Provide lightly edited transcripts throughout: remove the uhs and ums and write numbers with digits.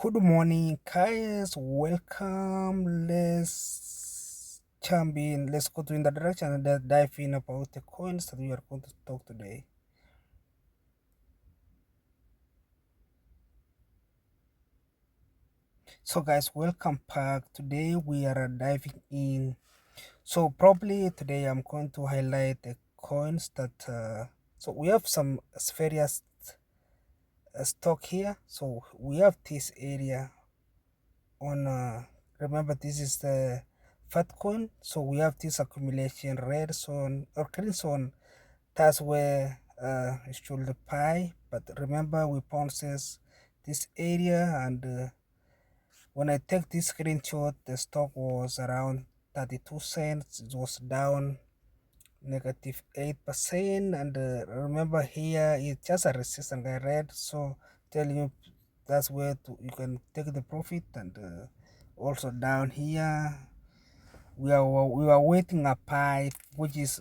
Good morning, guys. Welcome. Let's jump in. Let's go to in the direction and dive in about the coins that we are going to talk today. So, guys, welcome back. Today we are diving in. So, probably today I'm going to highlight the coins that. So we have some various stock here. So we have this area on remember this is the fat coin, so we have this accumulation red zone or green zone. That's where it should pie, but remember we bounces this area, and when I take this screenshot the stock was around 32 cents. It was down negative 8%, and remember here it's just a resistance I read, so tell you that's where you can take the profit. And also down here we are waiting a pipe which is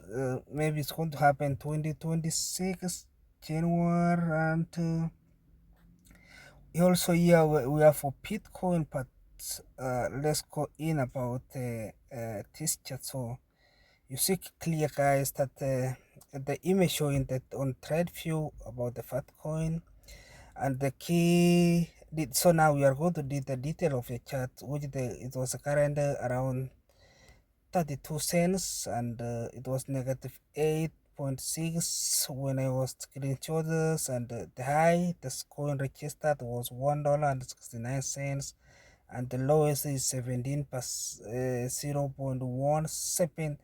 maybe it's going to happen 2026 January. And also here we are for Bitcoin, but let's go in about this chat. So you see clear, guys, that the image showing that on TradeView about the fat coin and the key. So now we are going to do the detail of the chart, which it was current around 32 cents, and it was negative 8.6 when I was screenshotting, and the high the coin registered was $1.69, and the lowest is 0.17.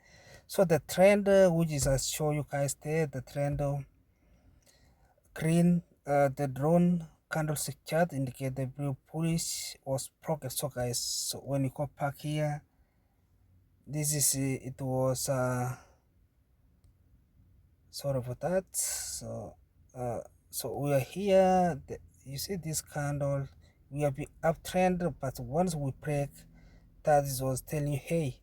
So the trend, which is I show you guys there, the trend green, the drone candlestick chart indicate the blue bullish was broken. So guys, so when you go back here, this is it was sorry for that. So so we are here. You see this candle, we have been uptrend, but once we break that, is was telling you, hey,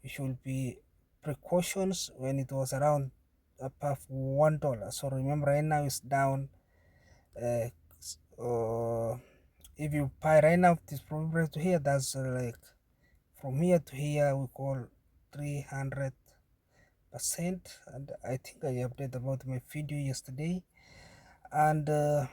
you should be precautions when it was around above $1. So remember right now it's down. uh, if you buy right now this probably to here, that's like from here to here we call 300%. And I think I updated about my video yesterday. And the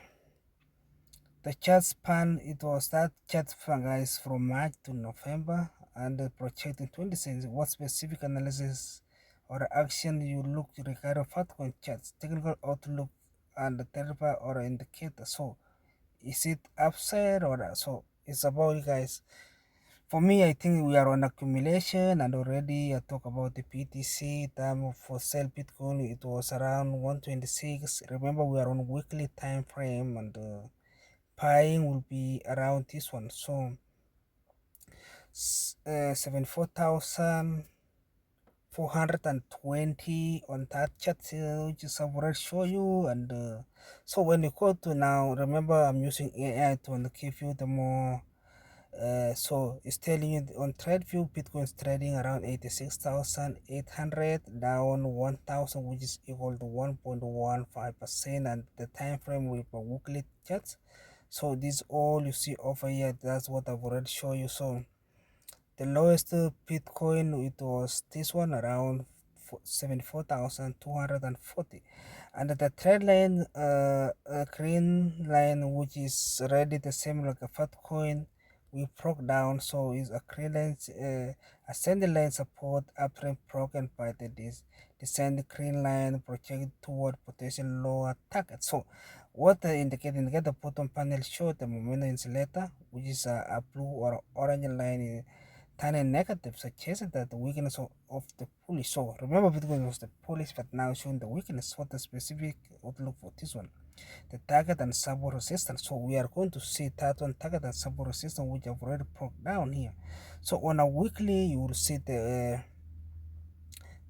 chart span, it was that chart span, guys, from March to November, and the project in 20 cents. What specific analysis or action you look regarding Fatcoin charts, technical outlook, and the therapy or indicator. So is it upside or so? It's about you guys. For me, I think we are on accumulation, and already I talk about the PTC time for sell Bitcoin. It was around 126. Remember, we are on weekly time frame, and buying will be around this one. So 74,420 on that chat, which is I've already show you. And so when you go to now, remember I'm using AI to give you the more. So it's telling you on TradeView, Bitcoin is trading around 86,800, down 1,000, which is equal to 1.15%, and the time frame with a weekly chart. So this all you see over here, that's what I've already shown you. So the lowest Bitcoin, it was this one around 74,240, and the trend line, green line, which is already the same like a fat coin, we broke down. So is a green line, ascending line support uptrend broken by the descending green line projected toward potential lower target. So what the indicate the bottom panel show the momentum insulator, which is a blue or orange line turning negative, suggesting that the weakness of the bullish. So remember, Bitcoin was the bullish, but now showing the weakness. What the specific outlook for this one? The target and support resistance. So we are going to see that one target and support resistance, which I've already broke down here. So on a weekly, you will see the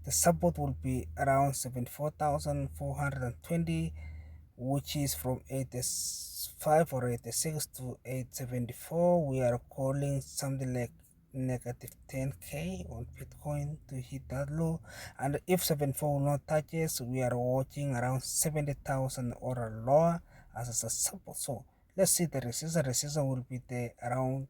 support will be around 74,420, which is from 85 or 86 to 874. We are calling something like negative 10k on Bitcoin to hit that low. And if 74 will not touches, we are watching around 70,000 or lower as a support. So let's see the resistance will be the around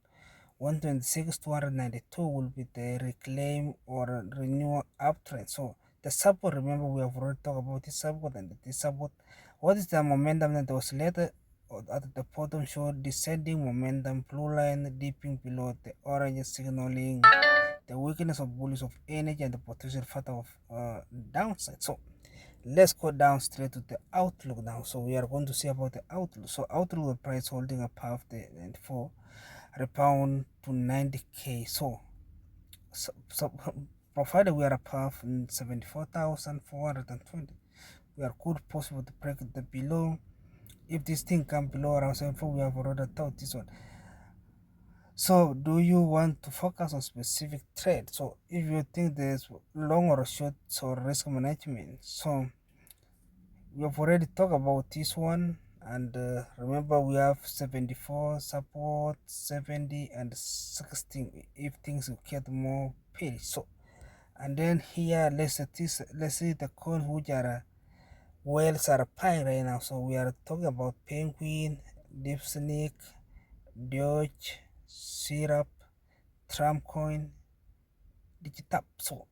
126 292 will be the reclaim or renewal uptrend. So the support, remember we have already talked about this support and this support. What is the momentum that was later at the bottom show descending momentum, blue line dipping below the orange signaling the weakness of bullish of energy and the potential factor of downside. So let's go down straight to the outlook now. So we are going to see about the outlook. So outlook, the price holding above the 94 rebound to 90k. So provided we are above 74,420, we are good possible to break the below. If this thing come below around 74, we have already thought this one. So do you want to focus on specific trade? So if you think there's long or short or risk management, so we have already talked about this one. And remember we have 74 support, 70 and 16 if things will get more pay. So and then here let's see the coins which are whales are pie right now. So we are talking about penguin, deep snake, doge, syrup, Trump coin, digitap. So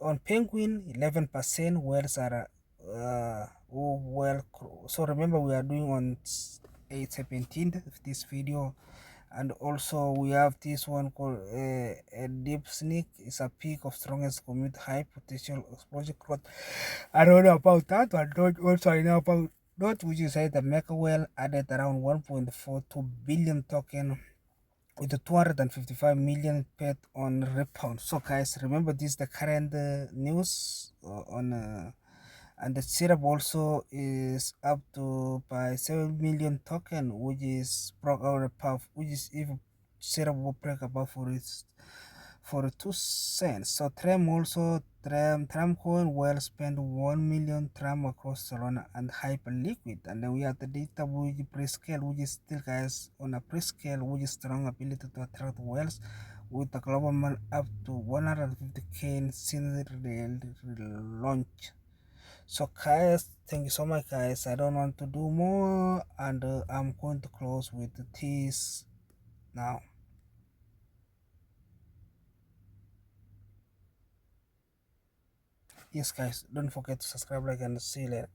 on penguin 11% whales are well. So remember we are doing on 8/17 this video. And also we have this one called a deep snake. It's a peak of strongest commute high potential explosion growth. I don't know about that but don't also I know about that, which is the mega whale added around 1.42 billion token with the 255 million paid on rebound. So guys, remember this the current news on and the syrup also is up to by 7 million token, which is broke out above, which is if syrup will break above for 2 cents. So Tram also Tram coin will spend 1 million Tram across Solana and hyper liquid. And then we have the data which pre-scale, which is still guys on a pre-scale, which is strong ability to attract whales with the global man up to 150k since the launch. So guys, thank you so much guys. I don't want to do more and I'm going to close with this now. Yes guys, don't forget to subscribe, like, and see you later.